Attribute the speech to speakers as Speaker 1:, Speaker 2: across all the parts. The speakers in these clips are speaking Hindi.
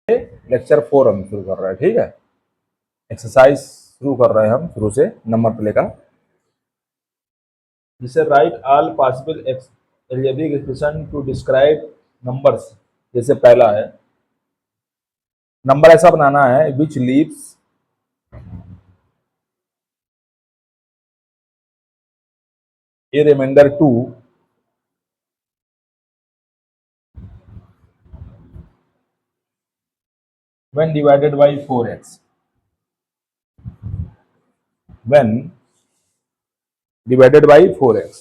Speaker 1: लेक्चर 4 हम शुरू कर रहे हैं। ठीक है, एक्सरसाइज शुरू कर रहे हैं हम शुरू से नंबर प्ले का, जिसे write all possible algebraic expression to describe numbers. जैसे पहला है, नंबर ऐसा बनाना है which leaves a remainder 2 when divided by 4x, when divided by 4x।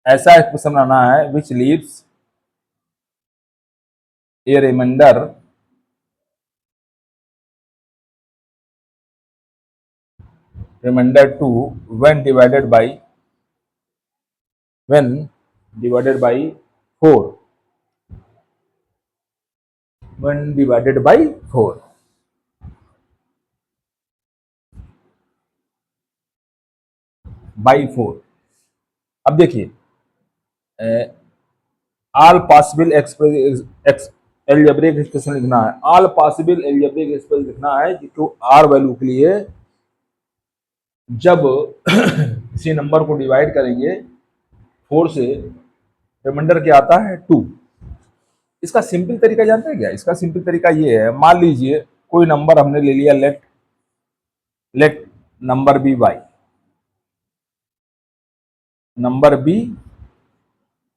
Speaker 1: ऐसा एक्सप्रेशन बनाना है which leaves a remainder remainder 2 when divided by 4, when divided by 4। By 4। अब देखिए, ऑल पॉसिबल एल्जेब्रिक एक्सप्रेशन लिखना है। ऑल पॉसिबल एल्जेब्रिक एक्सप्रेशन लिखना है जो आर वैल्यू के लिए जब किसी नंबर को डिवाइड करेंगे 4 से, रिमाइंडर क्या आता है 2। इसका सिंपल तरीका जानते हैं क्या? इसका सिंपल तरीका ये है, मान लीजिए कोई नंबर हमने ले लिया, let number be y, number be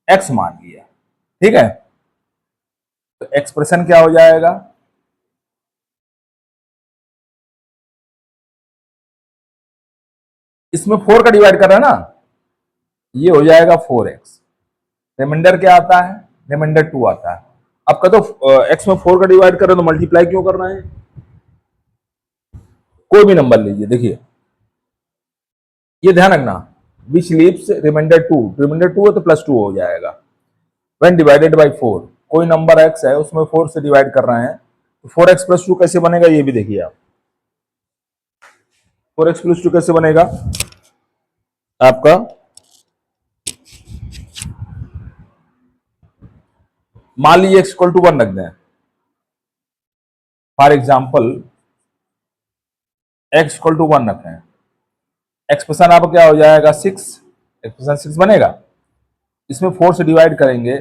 Speaker 1: x मान लिया। ठीक है, तो एक्सप्रेशन क्या हो जाएगा? इसमें 4 का डिवाइड कर रहा है ना, ये हो जाएगा 4x। रिमाइंडर क्या आता है? रिमाइंडर 2 आता है। अब कह तो एक्स में 4 का डिवाइड कर रहे हैं तो मल्टीप्लाई क्यों करना है? कोई भी नंबर लीजिए, देखिए ये ध्यान रखना, विच लीव्स रिमाइंडर 2, रिमाइंडर 2 है तो +2 हो जाएगा। व्हेन डिवाइडेड बाय 4, कोई नंबर x है उसमें 4 से डिवाइड कर रहे हैं तो 4x + 2 कैसे बनेगा ये भी देखिए आप। 4x + 2 कैसे बनेगा आपका? मान लीजिए x = 1 रख दें, फॉर एग्जाम्पल x = 1 रखें, एक्सप्रेशन आपका क्या हो जाएगा 6, एक्सप्रेशन 6 बनेगा। इसमें 4 से डिवाइड करेंगे,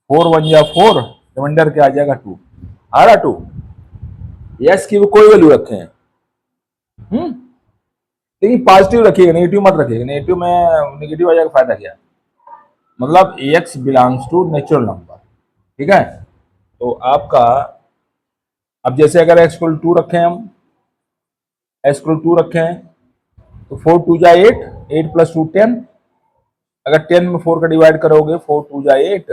Speaker 1: 4 1 या 4, रिमाइंडर क्या आ जाएगा 2। आ रहा 2। यस की वो कोई वैल्यू रखे हैं, लेकिन पॉजिटिव रखिएगा, नेगेटिव मत रखिएगा। नेगेटिव में नेगेटिव आ जाएगा, फायदा क्या? मतलब x belongs to natural number. ठीक है, तो आपका अब जैसे अगर x = 2 रखें, हम x = 2 रखें तो 4 2 जा 8, 8 + 2 10। अगर 10 में 4 का डिवाइड करोगे, 4 2 जा 8,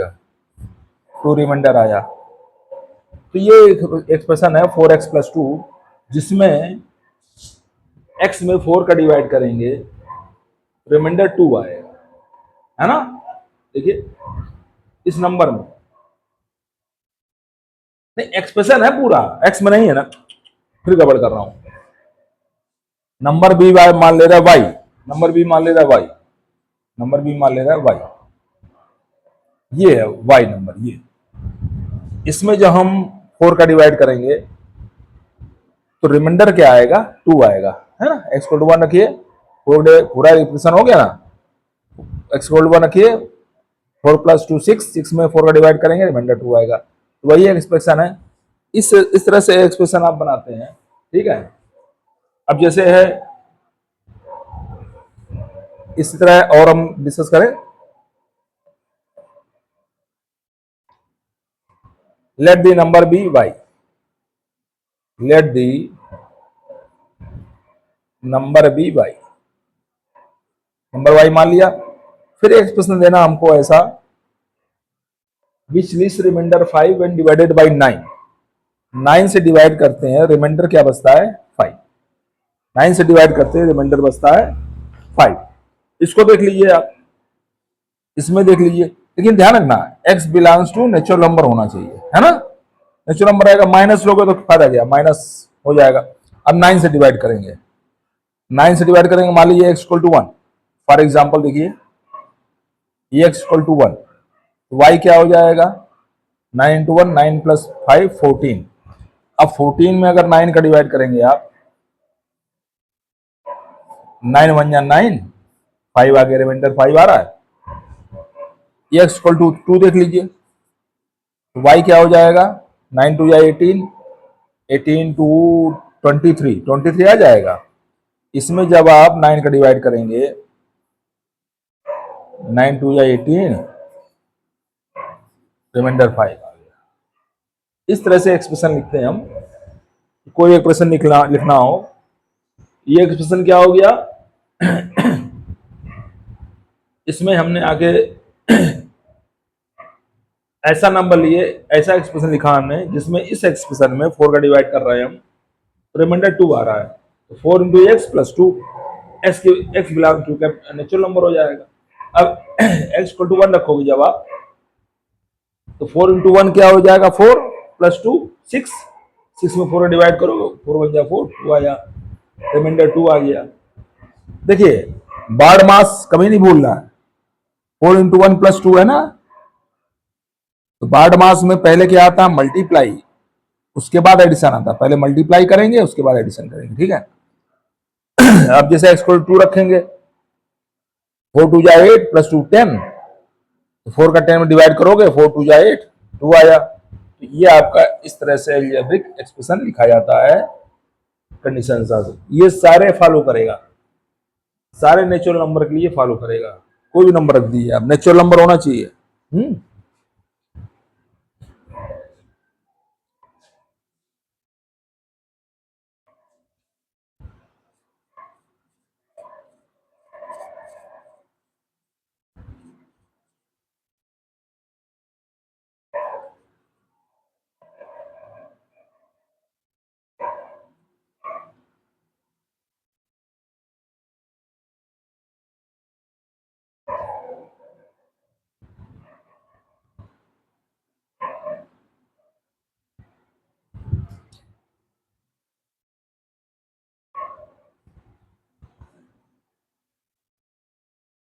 Speaker 1: 2 रिमाइंडर आया। तो ये एक्सप्रेशन है 4x + 2, जिसमें x में 4 का डिवाइड करेंगे, रिमाइंडर 2 आएगा, है ना? देखिए इस नंबर में नहीं, एक्सप्रेशन है पूरा, x में नहीं है ना, फिर गड़बड़ कर रहा हूं। नंबर बी वाई मान ले रहा है वाई, नंबर बी मान ले रहा है वाई, नंबर बी मान ले रहा है वाई, ये है वाई नंबर। ये इसमें जब हम 4 का डिवाइड करेंगे तो रिमाइंडर क्या आएगा? 2 आएगा, है ना? x = 1 रखिए, पूरा एक्सप्रेशन हो गया ना। x = 1 रखिए, 4 + 2 6, 6 में 4 का डिवाइड करेंगे, रिमाइंडर 2 आएगा। तो वही एक्सप्रेशन है। इस तरह से एक्सप्रेशन आप बनाते हैं। ठीक है, अब जैसे है इसी तरह और हम डिस्कस करें। Let the number be y, let the number be y, number y मान लिया। फिर एक्सप्रेशन देना हमको ऐसा, which leaves remainder 5 when divided by 9। 9 से डिवाइड करते हैं, रिमाइंडर क्या बचता है? 5। 9 से डिवाइड करते हैं, रिमाइंडर बचता है 5। इसको देख लीजिए आप, इसमें देख लीजिए, लेकिन ध्यान रखना x belongs to natural number होना चाहिए, है ना? नेचुरल नंबर आएगा, माइनस लोगे तो फायदा गया, माइनस हो जाएगा। अब 9 से डिवाइड करेंगे, 9 से डिवाइड करेंगे, मान लीजिए x equal to 1, for example देखिए ये x इक्वल टू 1, तो y क्या हो जाएगा, 9 इंटू 1, 9 प्लस 5 14। अब 14 में अगर 9 का डिवाइड करेंगे आप, 9 वन जा 9, 5 आ गया, रिमाइंडर 5 आ रहा है। x इक्वल टू 2 देख लीजिए, तो y क्या हो जाएगा, 9 टू या 18, 18 टू 23, 23 आ जाएगा। इसमें जब आप 9 का डिवाइड करेंगे, 9 टू या 18, रिमाइंडर 5 आ गया। इस तरह से एक्सप्रेशन लिखते हैं हम। कोई एक्सप्रेशन लिखना लिखना हो, ये एक्सप्रेशन क्या हो गया, इसमें हमने आगे ऐसा नंबर लिए, ऐसा एक्सप्रेशन लिखा हमने जिसमें इस एक्सप्रेशन में 4 का डिवाइड कर रहे हैं हम, रिमाइंडर 2 आ रहा है, तो 4 into x plus 2, x belong to natural number हो जाएगा। अब एक्स इक्वल टू 1 रखोगे जब आप, तो 4 इंटू 1 क्या हो जाएगा, 4 प्लस 2 6, 6 में 4 डिवाइड करोगे, 4 वन जा 4, 2 आया, रिमाइंडर 2 आ गया। देखिए बार मास कभी नहीं भूलना है, 4 इंटू 1 प्लस 2 है ना, तो बार मास में पहले क्या आता है, मल्टीप्लाई, उसके बाद एडिशन आता है, पहले मल्टीप्लाई करेंगे उसके बाद एडिशन करेंगे, ठीक है। अब जैसे एक्स इक्वल टू रखेंगे, 4 टू जा 8 प्लस 2 10, तो 4 का 10 में डिवाइड करोगे, 4 टू जा 8, 2 आया। तो ये आपका इस तरह से अलजेब्रिक एक्सप्रेशन लिखा जाता है कंडीशन से। ये सारे फॉलो करेगा, सारे नेचुरल नंबर के लिए फॉलो करेगा, कोई भी नंबर रख दीजिए आप, नेचुरल नंबर होना चाहिए।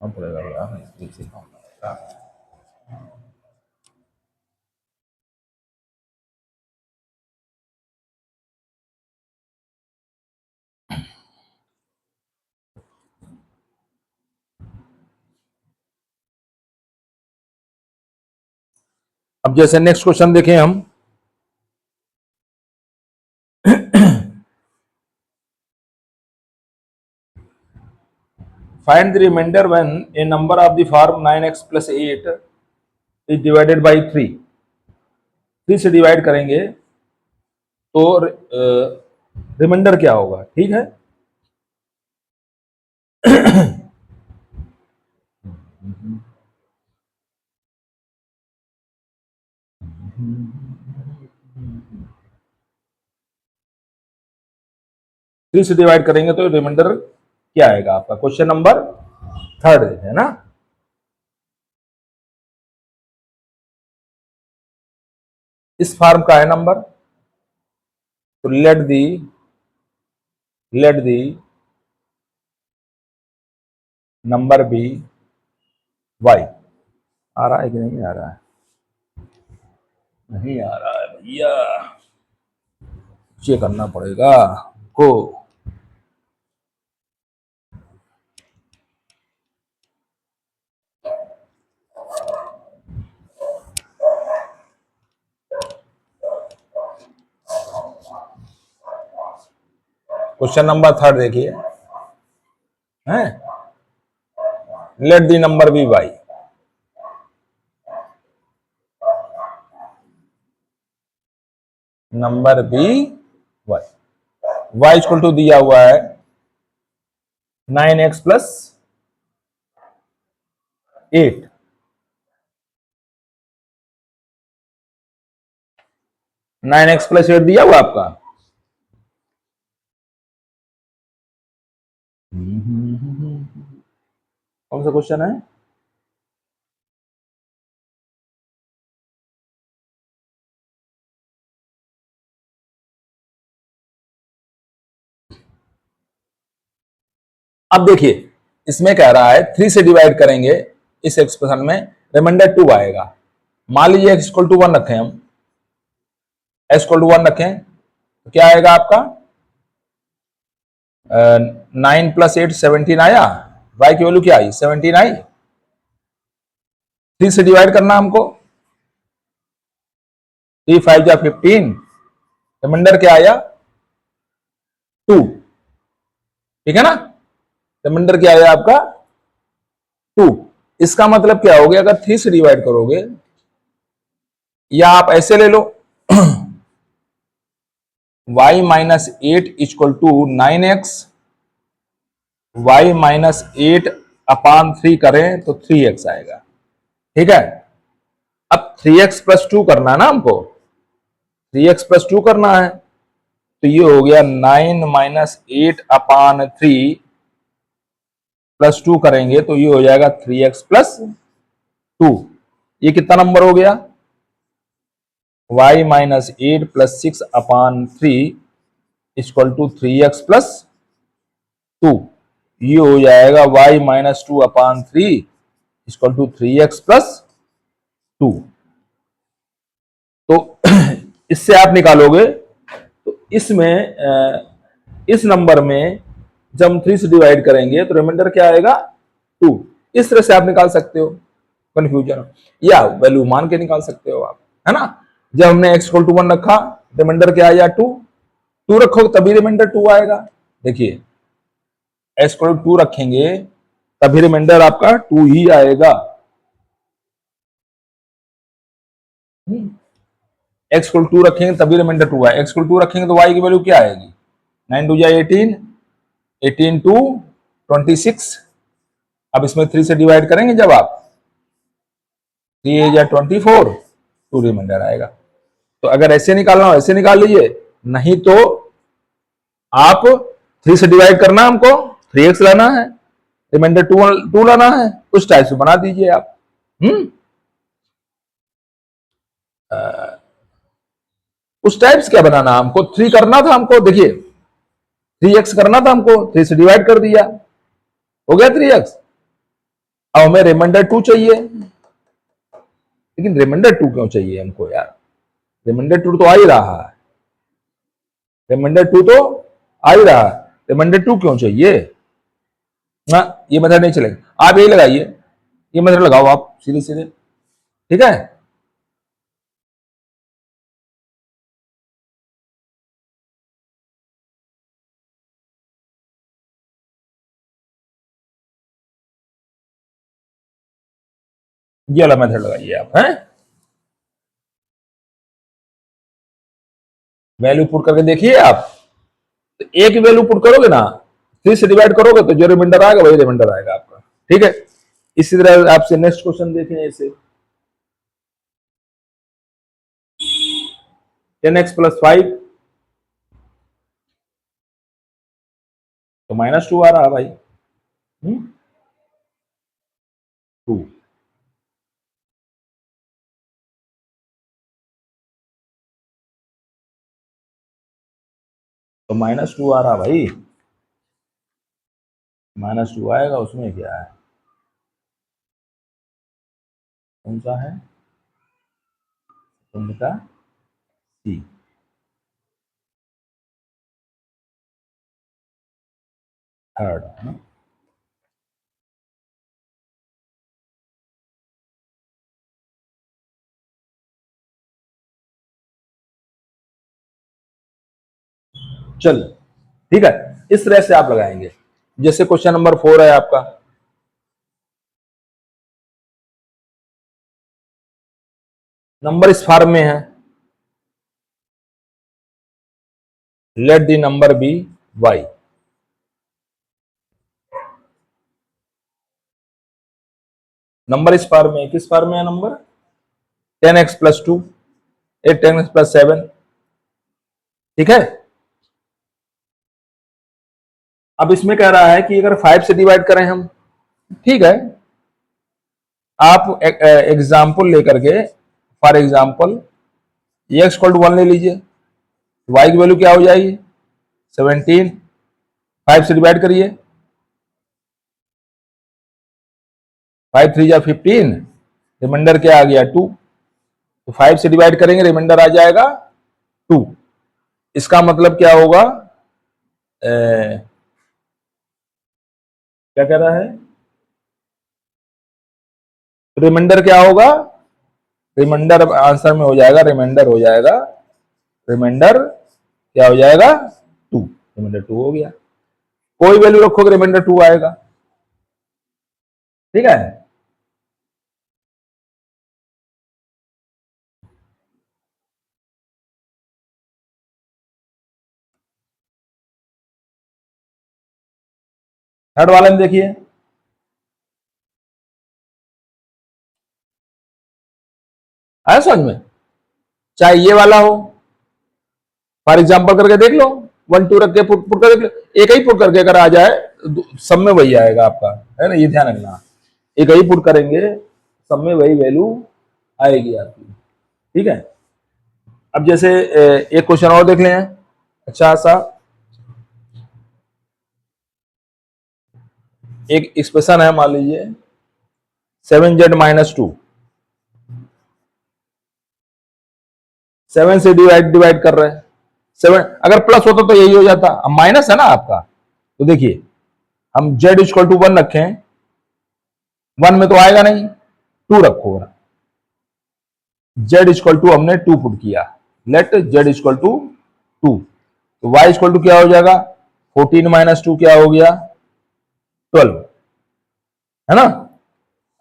Speaker 1: हम पड़ेगा यार, अब जैसे नेक्स्ट क्वेश्चन देखें हम, find the remainder when a number of the form 9x plus 8 is divided by 3, 3 से डिवाइड करेंगे तो रिमाइंडर क्या होगा, ठीक है। थ्री से डिवाइड करेंगे तो रिमाइंडर क्या आएगा आपका, क्वेश्चन नंबर 3 है ना। इस फॉर्म का है नंबर, तो let the number be y. आ रहा है कि नहीं आ रहा है, नहीं आ रहा है भैया, चेक करना पड़ेगा को। क्वेश्चन नंबर 3 देखिए, हैं, let the number be y, number be y, y equal to दिया हुआ है 9x प्लस 8, 9x प्लस 8 दिया हुआ आपका। कौन सा क्वेश्चन है, अब देखिए इसमें कह रहा है 3 से डिवाइड करेंगे इस एक्सप्रेशन में, रिमाइंडर 2 आएगा। मान लीजिए x इक्वल टू 1 रखें हम, x इक्वल टू 1 रखें तो क्या आएगा आपका 9 प्लस 8 17 आया, y की वैल्यू क्या आई 17 आई। 3 से डिवाइड करना हमको, 3 5 जा 15, रिमाइंडर क्या आया 2, ठीक है ना, रिमाइंडर क्या आया आपका 2। इसका मतलब क्या हो गया, अगर 3 से डिवाइड करोगे या आप ऐसे ले लो y minus 8 equal to 9x, y minus 8 upon 3 करें तो 3x आएगा, ठीक है। अब 3x प्लस 2 करना है ना हमको, 3x प्लस 2 करना है, तो ये हो गया 9 माइनस 8 अपान 3 प्लस 2 करेंगे तो ये हो जाएगा 3x प्लस 2। ये कितना नंबर हो गया y minus 8 plus 6 upon 3 equal to 3x plus 2। ये हो जाएगा y minus 2 upon 3 equal to 3x plus 2। तो इससे आप निकालोगे तो इसमें इस नंबर में जब हम 3 से डिवाइड करेंगे तो रिमाइंडर क्या आएगा 2। इस तरह से आप निकाल सकते हो कंफ्यूजन, या वैल्यू मान के निकाल सकते हो आप, है ना। जब हमने x इक्वल टू 1 रखा, रिमाइंडर क्या आया 2, 2 रखोगे तभी रिमाइंडर 2 आएगा। देखिए x इक्वल टू 2 रखेंगे तभी रिमाइंडर आपका 2 ही आएगा। x इक्वल टू 2 रखेंगे तभी रिमाइंडर 2 आएगा। x इक्वल टू 2 रखेंगे तो y की वैल्यू क्या आएगी 9 2 जा 18, 18 टू 26। अब इसमें 3 से डिवाइड करेंगे जब आप 3 जा 24, 2 रिमाइंडर आएगा। तो अगर ऐसे निकालना हो ऐसे निकाल लीजिए, नहीं तो आप 3 से डिवाइड करना, हमको 3x लाना है, रिमाइंडर 2 लाना है, उस टाइप से बना दीजिए आप। उस टाइप से क्या बनाना, हमको 3 करना था, हमको देखिए 3x करना था हमको, 3 से डिवाइड कर दिया, हो गया 3x। अब हमें रिमाइंडर 2 चाहिए, लेकिन रिमाइंडर 2 क्यों चाहिए हमको यार, रिमाइंडर 2 तो आ ही रहा है, रिमाइंडर 2 तो आ ही रहा है, रिमाइंडर 2 क्यों चाहिए ना। ये मेथड नहीं चलेगा, आप यही लगाइए, ये मेथड लगाओ आप सीधे सीधे, ठीक है। ये वाला मेथड लगाइए आप, हैं वैल्यू पुट करके देखिए आप, तो एक वैल्यू पुट करोगे ना, 3 से डिवाइड करोगे तो जो रिमाइंडर आएगा वही रिमाइंडर आएगा आपका, ठीक है। इसी तरह आपसे नेक्स्ट क्वेश्चन देखें, ऐसे 10x प्लस 5 तो -2 आ रहा है भाई, 2। तो -2 आ रहा भाई, -2 आएगा, उसमें क्या है, कौन सा है उनका सी, थर्ड है ना। चल ठीक है, इस तरह से आप लगाएंगे। जैसे क्वेश्चन नंबर 4 है आपका, नंबर इस फॉर्म में है, let the number be y। Number इस फॉर्म में, किस फॉर्म में है number 10x plus 2, 10x plus 7, ठीक है। अब इसमें कह रहा है कि अगर 5 से डिवाइड करें हम, ठीक है, आप एग्जाम्पल लेकर के, for example x equal to 1 ले लीजिए, y की वैल्यू क्या हो जाएगी 17, 5 से डिवाइड करिए फाइव थ्री जा 15, रिमाइंडर क्या आ गया 2। तो 5 से डिवाइड करेंगे, रिमाइंडर आ जाएगा 2। इसका मतलब क्या होगा, क्या कह रहा है, रिमाइंडर क्या होगा, रिमाइंडर आंसर में हो जाएगा, रिमाइंडर हो जाएगा, रिमाइंडर क्या हो जाएगा 2। रिमाइंडर 2 हो गया। कोई वैल्यू रखोगे रिमाइंडर 2 आएगा। ठीक है। थर्ड वाले में देखिए, आया समझ में, चाहे ये वाला हो, फॉर एग्जाम्पल करके देख लो, 1 2 रख के पुट कर देख लो, एक ही पुट करके अगर आ जाए सब में वही आएगा आपका, है ना, ये ध्यान रखना। एक ही पुट करेंगे सब में वही वैल्यू आएगी आपकी। ठीक है। अब जैसे एक क्वेश्चन और देख लें, अच्छा सा, एक एक्सप्रेशन है, मान लीजिए 7z-2, 7 से डिवाइड कर रहे हैं, 7 अगर प्लस होता तो यही हो जाता, अब माइनस है ना आपका, तो देखिए हम z=1 रखें, 1 में तो आएगा नहीं, 2 रखो ना, z=2 हमने 2 पुट किया, लेट z=2, तो y= क्या हो जाएगा, 14 - 2 क्या हो गया 12, है ना।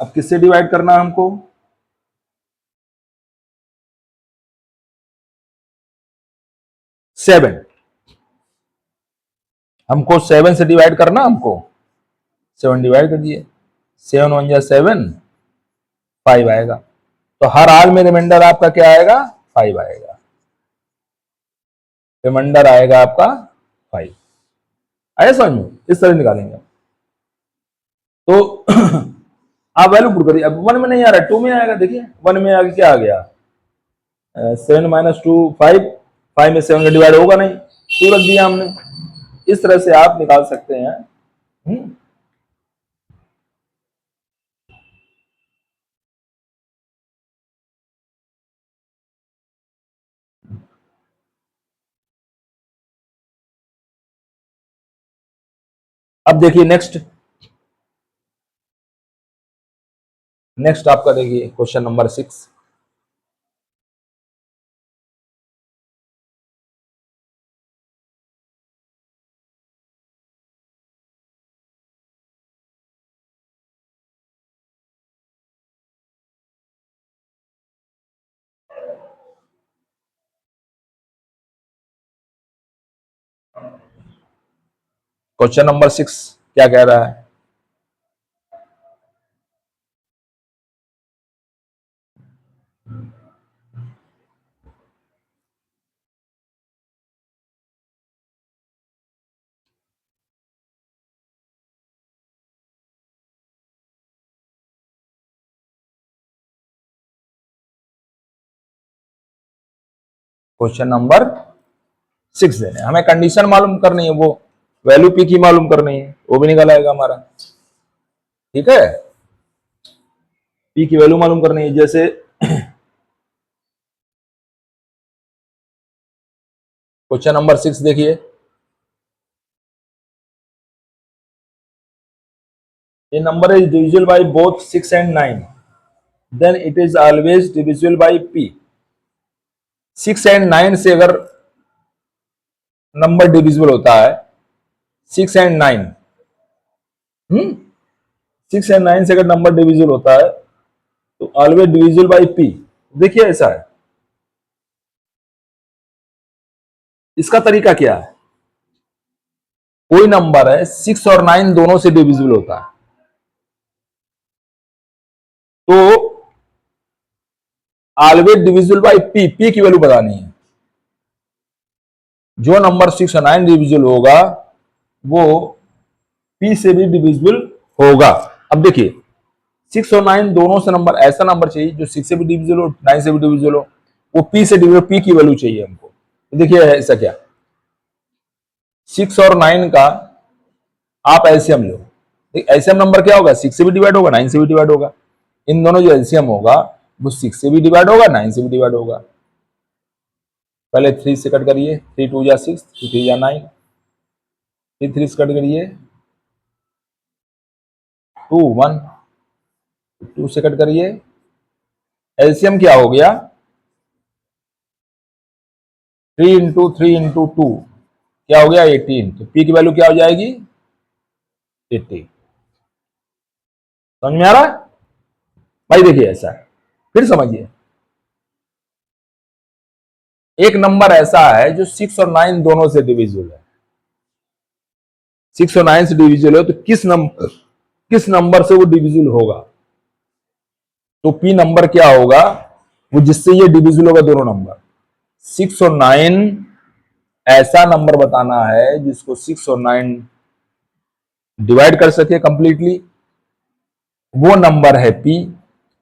Speaker 1: अब किससे डिवाइड करना है हमको, 7, हमको 7 से डिवाइड करना, हमको 7 डिवाइड कर दिए, 7 1 जा 7, 5 आएगा। तो हर हाल में रिमाइंडर आपका क्या आएगा, 5 आएगा, रिमाइंडर आएगा आपका 5। आया समझ में, इस तरह निकालेंगे। तो आप वैल्यू पुट करिए, अब 1 में नहीं आ रहा है, 2 में आएगा, देखिए 1 में आगे क्या आ गया, 7 - 2 5, 5 में 7 का डिवाइड होगा नहीं, 2 रख दिया हमने। इस तरह से आप निकाल सकते हैं। अब देखिए नेक्स्ट आपका देखिए क्वेश्चन नंबर 6। क्वेश्चन नंबर 6 क्या कह रहा है, क्वेश्चन नंबर 6 देने, हमें कंडीशन मालूम करनी है, वो वैल्यू पी की मालूम करनी है, वो भी निकल आएगा हमारा। ठीक है, पी की वैल्यू मालूम करनी है। जैसे क्वेश्चन नंबर 6 देखिए, a number is divisible by both 6 and 9, then it is always divisible by p। 6 and 9 से अगर नंबर डिविजिबल होता है, 6 एंड 9, 6 एंड 9 से अगर नंबर डिविजिबल होता है तो ऑलवेज डिविजिबल बाय पी। देखिए ऐसा है, इसका तरीका क्या है, कोई नंबर है 6 और 9 दोनों से डिविजिबल होता है, तो always divisible by P, P की वैल्यू बतानी है। जो नंबर 6 और 9 डिविजिबल होगा वो पी से भी डिविजिबल होगा। अब देखिए 6 और 9 दोनों से नंबर, ऐसा नंबर चाहिए जो 6 से भी डिविजिबल हो, 9 से भी डिविजिबल हो, वो पी से डिविजिबल, पी की वैल्यू चाहिए हमको। तो देखिए ऐसा क्या, 6 और 9 का आप एलसीएम लो, एलसीएम नंबर क्या होगा, 6 से भी डिवाइड होगा, 9 से भी डिवाइड होगा। इन दोनों जो एलसीएम होगा वो 6 से भी डिवाइड होगा, 9 से भी डिवाइड होगा। पहले 3 से कट करिए, 3 2 जा 6, 3 3 जा 9, फिर 3 से कट करिए, 2 1, 2 से कट करिए, एलसीएम क्या हो गया, 3 इंटू 3 इंटू 2 क्या हो गया 18। तो पी की वैल्यू क्या हो जाएगी 80। समझ में आ रहा है भाई? देखिए ऐसा है, फिर समझिए, एक नंबर ऐसा है जो 6 और 9 दोनों से डिविजिबल है, 6 और 9 से डिविजिबल है, तो किस नंबर से वो डिविजिबल होगा? तो पी नंबर क्या होगा वो जिससे ये डिविजिबल होगा, दोनों नंबर 6 और 9, ऐसा नंबर बताना है जिसको 6 और 9 डिवाइड कर सके कंप्लीटली, वो नंबर है पी।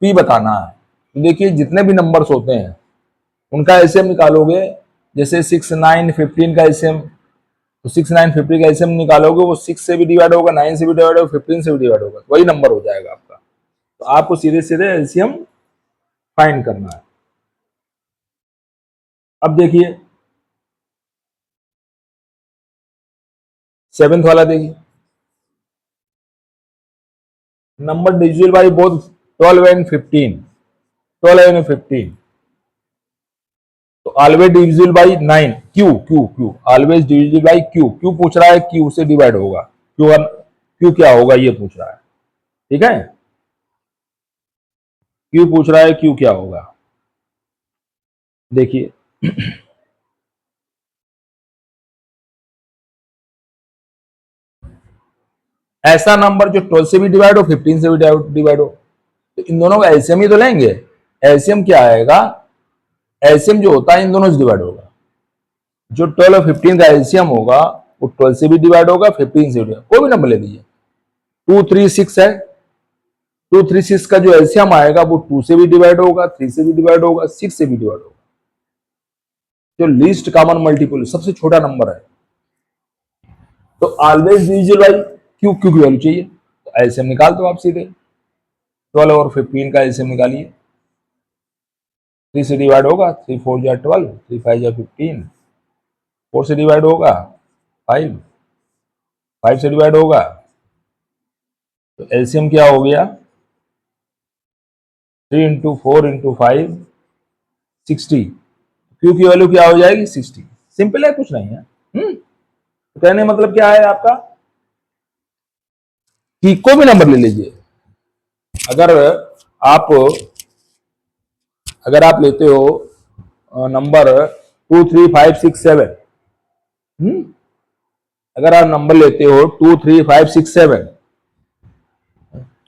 Speaker 1: पी बताना है। तो देखिए जितने भी नंबर्स होते हैं उनका एलसीएम निकालोगे, जैसे 6 9 15 का एलसीएम, तो 6 9 50 का एलसीएम निकालोगे, वो 6 से भी डिवाइड होगा, 9 से भी डिवाइड होगा, 15 से भी डिवाइड होगा, वही नंबर हो जाएगा आपका। तो आपको सीधे सीधे एलसीएम फाइंड करना है। अब देखिए 7th वाला, देखिए number divisible by both 12 and 15, 12 and 15, तो always divisible by 9, Q Q Q, always divisible by Q, Q पूछ रहा है, क्यू से डिवाइड होगा, क्यू क्यू क्या होगा ये पूछ रहा है, ठीक है, क्यू पूछ रहा है, क्यू क्या होगा। देखिए ऐसा नंबर जो 12 से भी डिवाइड हो, 15 से भी डिवाइड हो, तो इन दोनों का एलसीएम ही तो लेंगे। एलसीएम क्या आएगा, एलसीएम जो होता है इन दोनों से डिवाइड होगा, जो 12 और 15 का एलसीएम होगा वो 12 से भी डिवाइड होगा, 15 से भी डिवाइड, कोई भी नंबर ले लीजिए, 2 3 6 है, 2 3 6 का जो एलसीएम आएगा वो 2 से भी डिवाइड होगा, 3 से भी डिवाइड होगा, 6 से भी डिवाइड होगा। जो लीस्ट कॉमन मल्टीपल सबसे छोटा नंबर है, तो always divisible by Q, Q की वैल्यू चाहिए, तो एलसीएम निकाल दो आप सीधे, 12 और 15 का एलसीएम निकालिए, 3 से डिवाइड होगा, 3 4 जा 12, 3 5 जा 15, 4 से डिवाइड होगा 5, 5 से डिवाइड होगा, तो एलसीएम क्या हो गया 3 इंटू 4 इंटू 5 60, क्यू की वैल्यू क्या हो जाएगी 60। सिंपल है, कुछ नहीं है। तो कहने मतलब क्या है आपका कि कोई भी नंबर ले लीजिए, अगर आप अगर आप लेते हो नंबर 2 3 5 6 7, अगर आप नंबर लेते हो 2 3 5 6 7,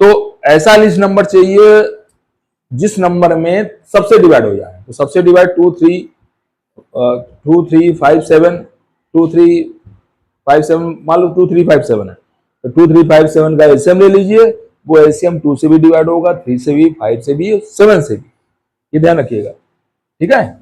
Speaker 1: तो ऐसा लिस्ट नंबर चाहिए जिस नंबर में सबसे डिवाइड हो जाए, तो सबसे डिवाइड 2 3 2 3 5 7, 2 3 5 7, मान लो 2 3 5 7 है, तो 2 3 5 7 का एलसीएम ले लीजिए, वो एलसीएम 2 से भी डिवाइड होगा, 3 से भी, 5 से भी, 7 से भी, ये ध्यान रखिएगा, ठीक है।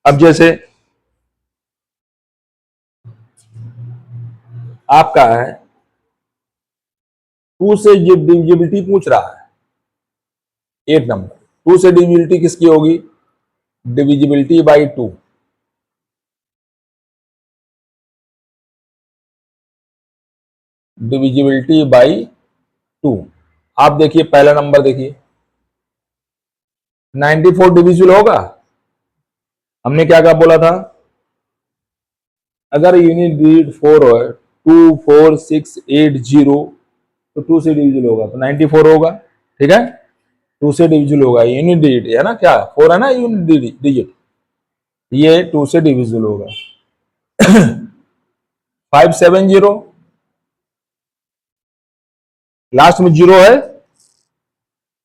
Speaker 1: अब जैसे आपका है 2 से डिविजिबिलिटी पूछ रहा है एक नंबर, 2 से डिविजिबिलिटी किसकी होगी, डिविजिबिलिटी बाई 2, डिविजिबिलिटी बाई 2। आप देखिए पहला नंबर देखिए 94 डिविजिबल होगा, हमने क्या क्या बोला था, अगर यूनिट डिजिट 4 हो 24680, तो 2 से डिविजिबल होगा तो 94 होगा। ठीक है, 2 से डिविजिबल होगा, यूनिट डिजिट है ना, क्या 4 है ना यूनिट डिजिट, ये 2 से डिविजिबल होगा। 570, लास्ट में 0 है,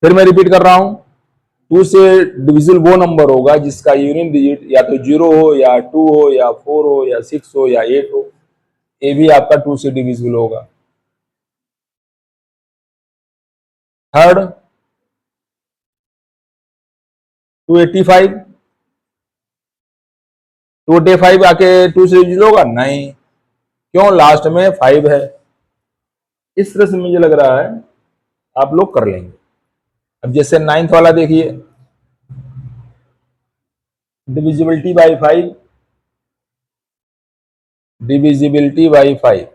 Speaker 1: फिर मैं रिपीट कर रहा हूं, 2 से डिविजिबल वो नंबर होगा जिसका यूनिट डिजिट या तो 0 हो या 2 हो या 4 हो या 6 हो या 8 हो, ये भी आपका 2 से डिविजिबल होगा। थर्ड 285, 285 आके 2 से डिविजिबल होगा नहीं, क्यों, लास्ट में 5 है। इस तरह से मुझे लग रहा है आप लोग कर लेंगे। अब जैसे 9th वाला देखिए, divisibility by 5, divisibility by 5,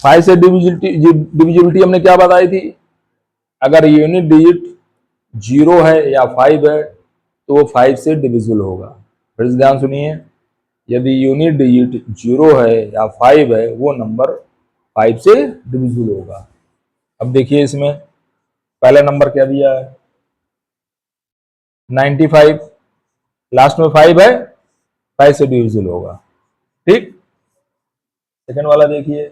Speaker 1: five से डिविजिबिलिटी हमने क्या बताई थी, अगर यूनिट डिजिट 0 है या 5 है तो वो 5 से डिविजिबल होगा। फिर से ध्यान सुनिए, यदि यूनिट डिजिट 0 है या 5 है वो नंबर 5 से डिविजिबल होगा। अब देखिए इसमें पहला नंबर क्या दिया है, 95, लास्ट में 5 है, 5 से डिविजिबल होगा। ठीक, सेकंड वाला देखिए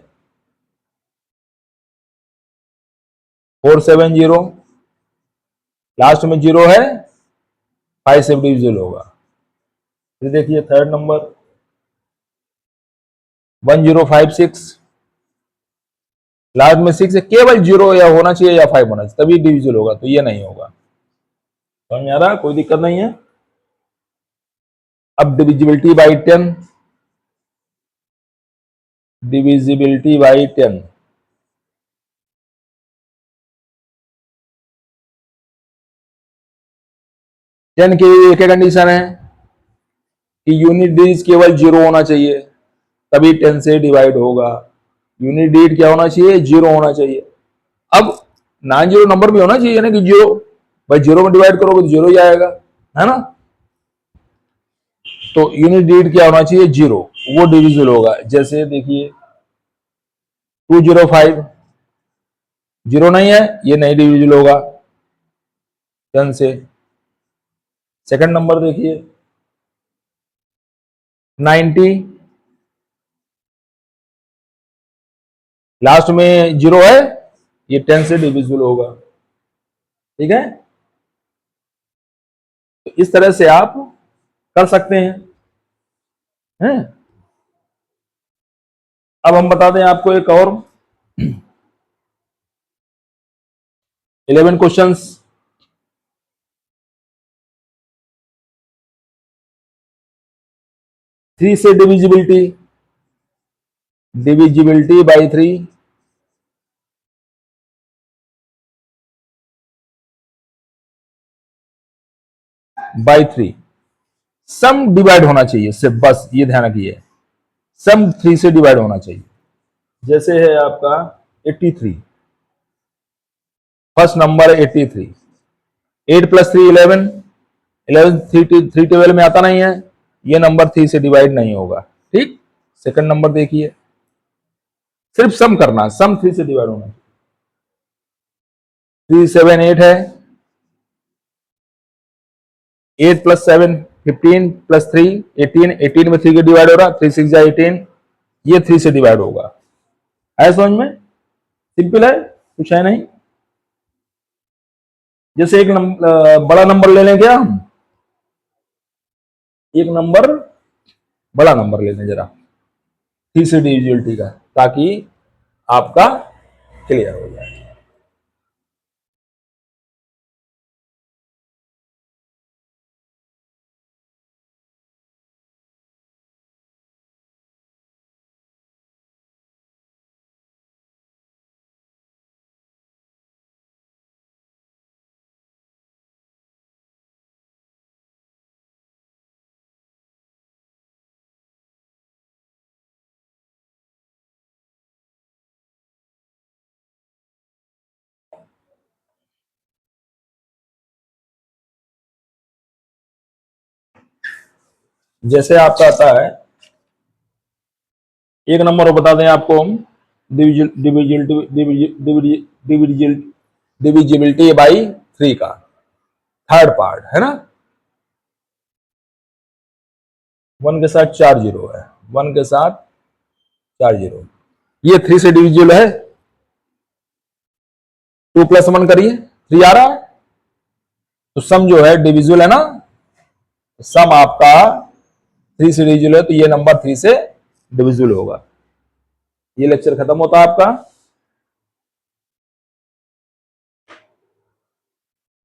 Speaker 1: 470, लास्ट में 0 है, 5 से डिविजिबल होगा। फिर देखिए थर्ड नंबर 1056, लास्ट में 6 है, केवल 0 या होना चाहिए या 5 होना चाहिए तभी डिविजिबल होगा, तो ये नहीं होगा। समझ में आ रहा, कोई दिक्कत नहीं है। अब divisibility by 10, divisibility by 10, ten की एक कंडीशन है कि यूनिट डिजिट केवल 0 होना चाहिए तभी 10 से डिवाइड होगा। यूनिट डिजिट क्या होना चाहिए, 0 होना चाहिए। अब नॉन जीरो नंबर भी होना चाहिए ना कि 0, भाई 0 में डिवाइड करोगे तो 0 ही आएगा, है ना। तो यूनिट डिजिट क्या होना चाहिए, 0, वो डिविजिबल होगा। जैसे देखिए 205, 0 नहीं है, ये नहीं डिविजिबल होगा 10 से। सेकंड नंबर देखिए 90, लास्ट में 0 है, ये 10 से डिविजिबल होगा। ठीक है, तो इस तरह से आप कर सकते हैं। अब हम बता दें आपको एक और 11 क्वेश्चंस। 3 से divisibility, divisibility by 3, by 3, sum divide होना चाहिए सिर्फ, बस ये ध्यान रखिए, सम 3 से डिवाइड होना चाहिए। जैसे है आपका 83, फर्स्ट नंबर 83, 8 प्लस 3 11, 11 3 12 में आता नहीं है, ये नंबर 3 से डिवाइड नहीं होगा। ठीक, सेकंड नंबर देखिए, सिर्फ सम करना, सम 3 से डिवाइड होना, 3 7 8 है, 8 प्लस 7 15 प्लस 3 18, 18 में 3 के डिवाइड हो रहा, 3 6 जा 18, ये 3 से डिवाइड होगा। है समझ में, सिंपल है, कुछ है नहीं। जैसे एक बड़ा नंबर ले लें क्या हम, एक नंबर बड़ा नंबर ले लें जरा, 3 से डिविजिबिलिटी का, ताकि आपका क्लियर हो जाए। जैसे आपका आता है, एक नंबर बता दें आपको हम, डिविजिबिलिटी बाई 3 का थर्ड पार्ट है ना, 1 के साथ 4 जीरो है, 1 के साथ 4 जीरो, ये 3 से डिविजिबल है, 2 + 1 करिए 3 आ रहा है, तो सम जो है डिविजिबल है ना, सम आपका 3 से डिविजिबल है, तो ये नंबर 3 से डिविजिबल होगा। ये लेक्चर खत्म होता है आपका।